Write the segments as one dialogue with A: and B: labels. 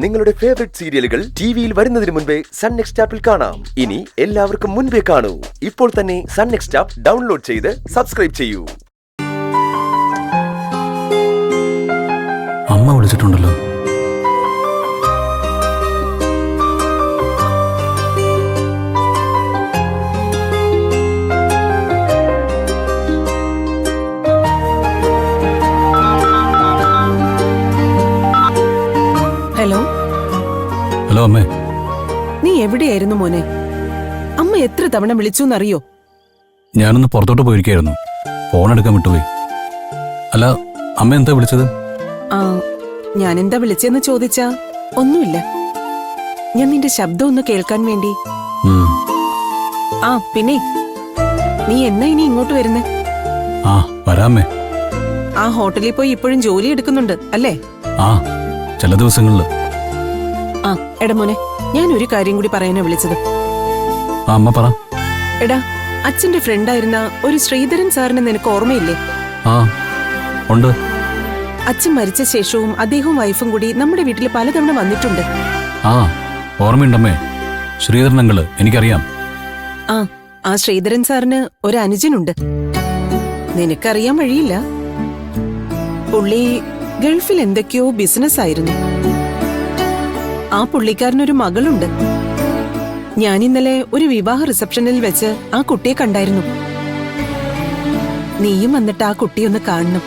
A: നിങ്ങളുടെ ഫേവറേറ്റ് സീരിയലുകൾ ടിവിയിൽ വരുന്നതിന് മുൻപേ സൺ നെക്സ്റ്റ് ആപ്പിൽ കാണാം. ഇനി എല്ലാവർക്കും മുൻപേ കാണൂ. ഇപ്പോൾ തന്നെ സൺ നെക്സ്റ്റ് ആപ്പ് ഡൗൺലോഡ് ചെയ്ത് സബ്സ്ക്രൈബ് ചെയ്യൂ.
B: അമ്മ വിളിച്ചിട്ടുണ്ടല്ലോ.
C: ഹലോ
B: ഹലോ അമ്മേ.
C: നീ എവിടെയായിരുന്നു മോനെ? അമ്മ എത്ര തവണ വിളിച്ചു എന്നറിയോ?
B: ഞാനൊന്ന് പുറത്തോട്ട് പോയിരിക്കായിരുന്നു. ഫോൺ എടുക്കാൻ വിട്ടുപോയി. അല്ല, അമ്മ എന്താ വിളിച്ചത്?
C: ആ, ഞാൻ എന്താ വിളിച്ചെന്ന് ചോദിച്ചാ ഒന്നുമില്ല. ഞാൻ നിന്റെ ശബ്ദം ഒന്ന് കേൾക്കാൻ വേണ്ടി. ആ പിന്നെ, നീ എന്നാ ഇനി ഇങ്ങോട്ട് വരുന്നേ?
B: ആ വരാമേ.
C: ആ ഹോട്ടലിൽ പോയി ഇപ്പോഴും ജോലി എടുക്കുന്നുണ്ട് അല്ലേ?
B: ആ, ചില ദിവസങ്ങളില്.
C: ആ എടാ മോനെ, ഞാൻ ഒരു കാര്യം കൂടി പറയാനാ വിളിച്ചത്.
B: ആ അമ്മ പറ.
C: എടാ, അച്ഛന്റെ ഫ്രണ്ടായിരുന്ന ഒരു ശ്രീധരൻ സാറിനെ നിനക്ക് ഓർമ്മയില്ലേ?
B: ആ ഉണ്ട്.
C: അച്ഛൻ മരിച്ച ശേഷവും അദ്ദേഹവും വൈഫും കൂടി നമ്മുടെ വീട്ടിൽ പലതവണ വന്നിട്ടുണ്ട്.
B: ആ ഓർമ്മയുണ്ടമ്മേ. ശ്രീധരൻ അങ്കിള് എനിക്കറിയാം.
C: ആ ശ്രീധരൻ സാറിന് ഒരു അനുജനുണ്ട്. നിനക്കറിയാൻ വഴിയില്ല. പുള്ളി ഗൾഫിൽ എന്തൊക്കെയോ ബിസിനസ് ആയിരുന്നു. ആ പുള്ളിക്കാരനൊരു മകളുണ്ട്. ഞാൻ ഇന്നലെ ഒരു വിവാഹ റിസപ്ഷനിൽ വെച്ച് ആ കുട്ടിയെ കണ്ടായിരുന്നു. നീയും വന്നിട്ട് ആ കുട്ടിയൊന്ന് കാണണം.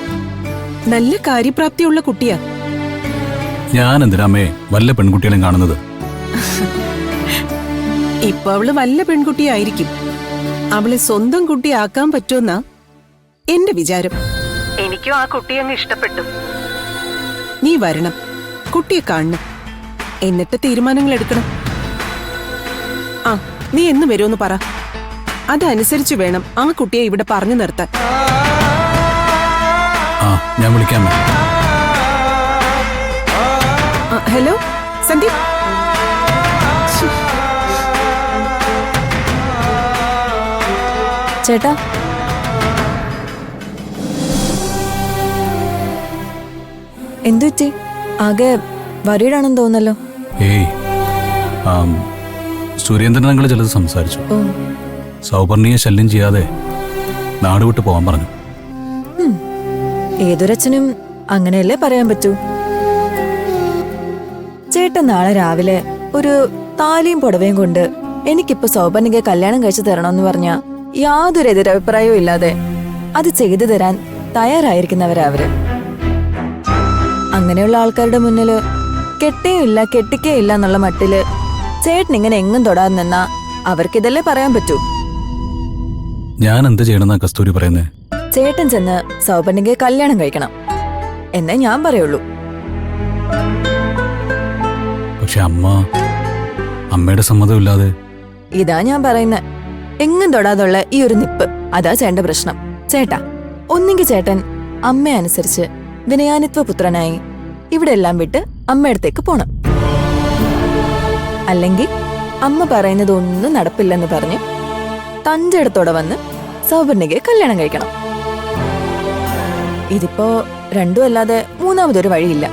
C: നല്ല കാര്യപ്രാപ്തിയുള്ള കുട്ടിയാ.
B: ഞാൻ എന്തിനാമ്മേ വല്ല പെൺകുട്ടികളെയും കാണുന്നത്?
C: ഇപ്പൊ അവള് വല്ല പെൺകുട്ടിയായിരിക്കും. അവളെ സ്വന്തം കുട്ടിയാക്കാൻ പറ്റുമെന്നാ എന്റെ വിചാരം. എനിക്കും ആ കുട്ടിയെ അങ്ങ് ഇഷ്ടപ്പെട്ടു. നീ വരണം, കുട്ടിയെ കാണണം, എന്നിട്ട് തീരുമാനങ്ങൾ എടുക്കണം. ആ, നീ എന്ന് വരുമെന്ന് പറ. അതനുസരിച്ച് വേണം ആ കുട്ടിയെ ഇവിടെ പറഞ്ഞു നിർത്താൻ.
B: ആ, ഞാൻ വിളിക്കാം.
C: ഹലോ സന്ദീപ്.
D: ചേട്ടാ, എന്തുപറ്റി? ആകെ വരീഡാണെന്ന് തോന്നല്ലോ.
B: ഏയ്, സുരേന്ദ്രൻ അങ്കിള് ചിലത് സംസാരിച്ചു. സൗപർണിയെ ശല്യം ചെയ്യാതെ നാട് വിട്ട് പോകാൻ പറഞ്ഞു.
D: ഏതൊരച്ഛനും അങ്ങനെയല്ലേ പറയാൻ പറ്റൂ. ചേട്ടൻ നാളെ രാവിലെ ഒരു താലിയും പുടവയും കൊണ്ട് എനിക്കിപ്പോ സൗപർണികയെ കല്യാണം കഴിച്ചു തരണമെന്ന് പറഞ്ഞ യാതൊരു എതിരഭിപ്രായവും ഇല്ലാതെ അത് ചെയ്തു തരാൻ തയ്യാറായിരിക്കുന്നവരാ അവര്. അങ്ങനെയുള്ള ആൾക്കാരുടെ മുന്നില് കെട്ടേയില്ല കെട്ടിക്കേയില്ല എന്നുള്ള മട്ടില് ചേട്ടൻ ഇങ്ങനെ എങ്ങും തൊടാതെ നിന്നാ അവർക്കിതല്ലേ പറയാൻ പറ്റൂ.
B: ഞാൻ എന്ത് ചെയ്യണമെന്നാ കസ്തൂരി പറയുന്നേ?
D: ചേട്ടൻ ചെന്ന് സൗപർണികയെ കല്യാണം കഴിക്കണം എന്നേ ഞാൻ പറയുള്ളൂ.
B: പക്ഷെ അമ്മയുടെ സമ്മതമില്ലാതെ.
D: ഇതാ ഞാൻ പറയുന്നേ, എങ്ങും തൊടാതുള്ള ഈ ഒരു നിപ്പ്, അതാ ചേട്ടന്റെ പ്രശ്നം. ചേട്ടാ, ഒന്നെങ്കിൽ ചേട്ടൻ അമ്മയെ അനുസരിച്ച് വിനയാനിത്വ പുത്രനായി ഇവിടെ എല്ലാം വിട്ട് അമ്മയടുത്തേക്ക് പോണം. അല്ലെങ്കിൽ അമ്മ പറയുന്നത് ഒന്നും നടപ്പില്ലെന്ന് പറഞ്ഞ് തന്റെ അടുത്തോടെ വന്ന് സൗപർണികയെ കല്യാണം കഴിക്കണം. ഇതിപ്പോ രണ്ടും അല്ലാതെ മൂന്നാമതൊരു വഴിയില്ല.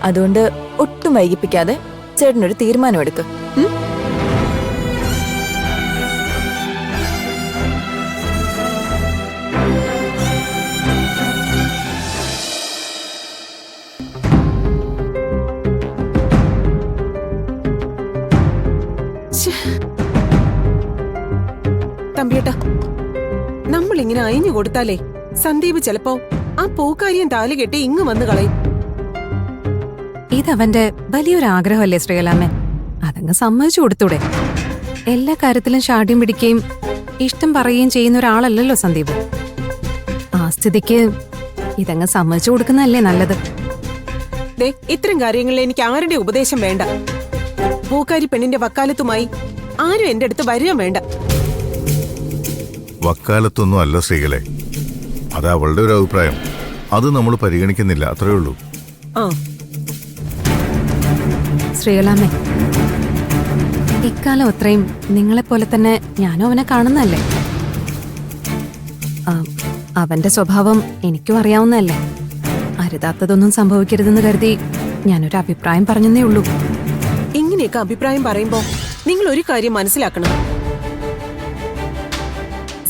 D: അതുകൊണ്ട് ഒട്ടും വൈകിപ്പിക്കാതെ ചേട്ടനൊരു തീരുമാനമെടുക്ക്.
C: തമ്പിയേട്ടാ, നമ്മളിങ്ങനെ അയഞ്ഞു കൊടുത്താലേ സന്ദീപ് ചിലപ്പോ ആ പൂക്കാരിയും താലി കെട്ടി ഇങ്ങ് വന്ന് കളയും.
E: ഇതവന്റെ വലിയൊരു ആഗ്രഹമല്ലേ ശ്രീകലാമ്മൻ? അതങ്ങ് സമ്മതിച്ചു കൊടുത്തൂടെ? എല്ലാ കാര്യത്തിലും ഷാഠ്യം പിടിക്കുകയും ഇഷ്ടം പറയുകയും ചെയ്യുന്ന ഒരാളല്ലല്ലോ സന്ദീപ്. ആ സ്ഥിതിക്ക് ഇതങ്ങ് സമ്മതിച്ചു കൊടുക്കുന്നതല്ലേ നല്ലത്.
C: ദേ, ഇത്തരം കാര്യങ്ങളിൽ എനിക്ക് ആരുടെ ഉപദേശം വേണ്ട. പൂക്കാരി പെണ്ണിന്റെ വക്കാലത്തുമായി ആരും എന്റെ അടുത്ത് വരിക വേണ്ട.
F: വക്കാലത്തൊന്നും അല്ല ശ്രീകളെ, അത് അവളുടെ ഒരു അഭിപ്രായം. അത് നമ്മൾ പരിഗണിക്കുന്നില്ല, അത്രേ ഉള്ളൂ.
E: ശ്രീകലാമ്മ, ഇക്കാലം അത്രയും നിങ്ങളെപ്പോലെ തന്നെ ഞാനും അവനെ കാണുന്നതല്ലേ. അവന്റെ സ്വഭാവം എനിക്കും അറിയാവുന്നതല്ലേ. അരുതാത്തതൊന്നും സംഭവിക്കരുതെന്ന് കരുതി ഞാനൊരു അഭിപ്രായം പറഞ്ഞെന്നേ ഉള്ളൂ.
C: ഇങ്ങനെയൊക്കെ അഭിപ്രായം പറയുമ്പോ നിങ്ങൾ ഒരു കാര്യം മനസ്സിലാക്കണം.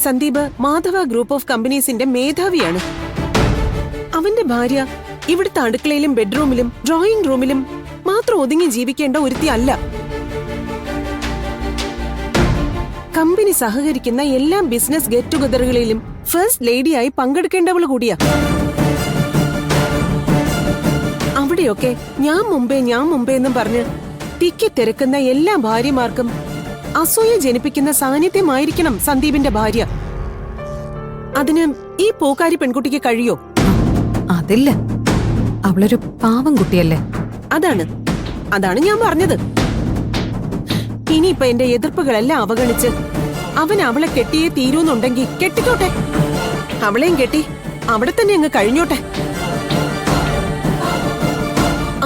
C: സന്ദീപ് മാധവ ഗ്രൂപ്പ് ഓഫ് കമ്പനീസിന്റെ മേധാവിയാണ്. അവന്റെ ഭാര്യ ഇവിടുത്തെ അടുക്കളയിലും ബെഡ്റൂമിലും ഡ്രോയിങ് റൂമിലും മാത്രം ഒതുങ്ങി ജീവിക്കേണ്ട ഒരുത്തി അല്ല. കമ്പനി സഹകരിക്കുന്ന എല്ലാ ബിസിനസ് ഗെറ്റ് ടുഗദറുകളിലും ഫസ്റ്റ് ലേഡിയായി പങ്കെടുക്കേണ്ടവൾ കൂടിയാ. അവിടെയൊക്കെ ഞാൻ മുമ്പേ എന്നും പറഞ്ഞ് തിക്കിത്തിരക്കുന്ന എല്ലാ ഭാര്യമാർക്കും അസൂയ ജനിപ്പിക്കുന്ന സാന്നിധ്യമായിരിക്കണം സന്ദീപിന്റെ ഭാര്യ. അതിന് ഈ പൂക്കാരി പെൺകുട്ടിക്ക് കഴിയോ?
E: അതില്ല, അവളൊരു പാവം കുട്ടിയല്ലേ.
C: അതാണ് ഞാൻ പറഞ്ഞത്. ഇനിയിപ്പൊ എന്റെ എതിർപ്പുകളെല്ലാം അവഗണിച്ച് അവൻ അവളെ കെട്ടിയേ തീരൂന്നുണ്ടെങ്കിൽ കെട്ടിക്കോട്ടെ. അവളെയും കെട്ടി അവിടെ തന്നെ അങ്ങ് കഴിഞ്ഞോട്ടെ.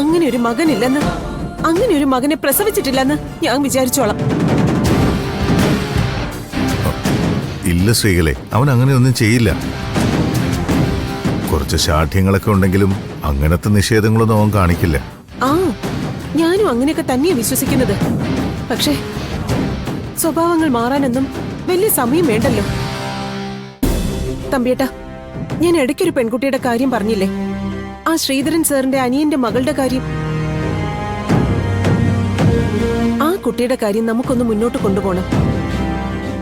C: അങ്ങനെ ഒരു മകനില്ലെന്ന്, അങ്ങനെ ഒരു മകനെ പ്രസവിച്ചിട്ടില്ലെന്ന് ഞാൻ വിചാരിച്ചോളാം.
F: ഇല്ല ശ്രീകളെ, അവൻ അങ്ങനെയൊന്നും ചെയ്യില്ല. കുറച്ച് ശാഠ്യങ്ങളൊക്കെ ഉണ്ടെങ്കിലും അങ്ങനത്തെ നിഷേധങ്ങളൊന്നും അവൻ കാണിക്കില്ല.
C: ആ, ഞാനും അങ്ങനെയൊക്കെ തന്നെയാ വിശ്വസിക്കുന്നത്. പക്ഷേ സ്വഭാവങ്ങൾ മാറാനൊന്നും വലിയ സമയം വേണ്ടല്ലോ. തമ്പിയേട്ടാ, ഞാൻ ഇടയ്ക്കൊരു പെൺകുട്ടിയുടെ കാര്യം പറഞ്ഞില്ലേ, ആ ശ്രീധരൻ സാറിന്റെ അനിയന്റെ മകളുടെ കാര്യം. ആ കുട്ടിയുടെ കാര്യം നമുക്കൊന്ന് മുന്നോട്ട് കൊണ്ടുപോകണം.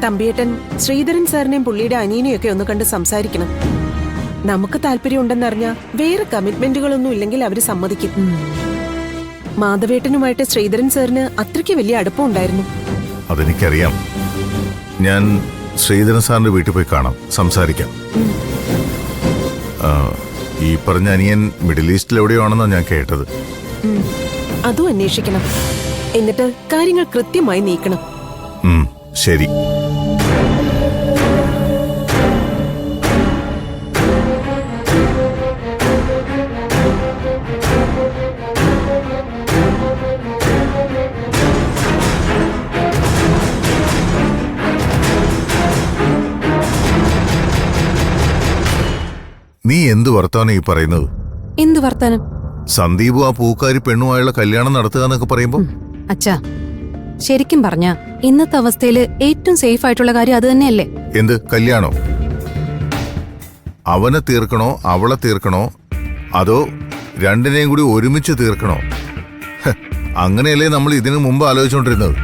C: തമ്പിയേട്ടൻ ശ്രീധരൻ സാറിനെയും പുള്ളിയുടെ അനിയനെയൊക്കെ ഒന്ന് കണ്ട് സംസാരിക്കണം. നമുക്ക് താല്പര്യം ഉണ്ടെന്നറിഞ്ഞാ വേറെ കമ്മിറ്റ്മെന്റുകളൊന്നും ഇല്ലെങ്കിൽ അവര് സമ്മതിക്കും. മാധവേട്ടനുമായിട്ട് ശ്രീധരൻ സാറിന് അത്രയ്ക്ക് വലിയ അടുപ്പമുണ്ടായിരുന്നു.
F: അതെനിക്കറിയാം. ഞാൻ ശ്രീധരൻ സാറിന്റെ വീട്ടിൽ പോയി കാണാം, സംസാരിക്കാം. ഈ പറഞ്ഞ അനിയൻ മിഡിൽ ഈസ്റ്റിൽ എവിടെയാണെന്നാണ് ഞാൻ കേട്ടത്.
C: അതും അന്വേഷിക്കണം. എന്നിട്ട് കാര്യങ്ങൾ കൃത്യമായി നീക്കണം.
F: ശരി. നീ എന്ത് വർത്താനം ഈ പറയുന്നത്?
E: എന്ത് വർത്താനം?
F: സന്ദീപും ആ പൂക്കാരി പെണ്ണുമായുള്ള കല്യാണം നടത്തുക എന്നൊക്കെ പറയുമ്പോ
E: അച്ഛാ, ശരിക്കും പറഞ്ഞ ഇന്നത്തെ അവസ്ഥയിൽ ഏറ്റവും സേഫ് ആയിട്ടുള്ള കാര്യം അത് തന്നെയല്ലേ?
F: എന്ത് കല്യാണോ? അവനെ തീർക്കണോ അവളെ തീർക്കണോ, അതോ രണ്ടിനെയും കൂടി ഒരുമിച്ച് തീർക്കണോ? അങ്ങനെയല്ലേ നമ്മൾ ഇതിനു മുമ്പ് ആലോചിച്ചുകൊണ്ടിരുന്നത്.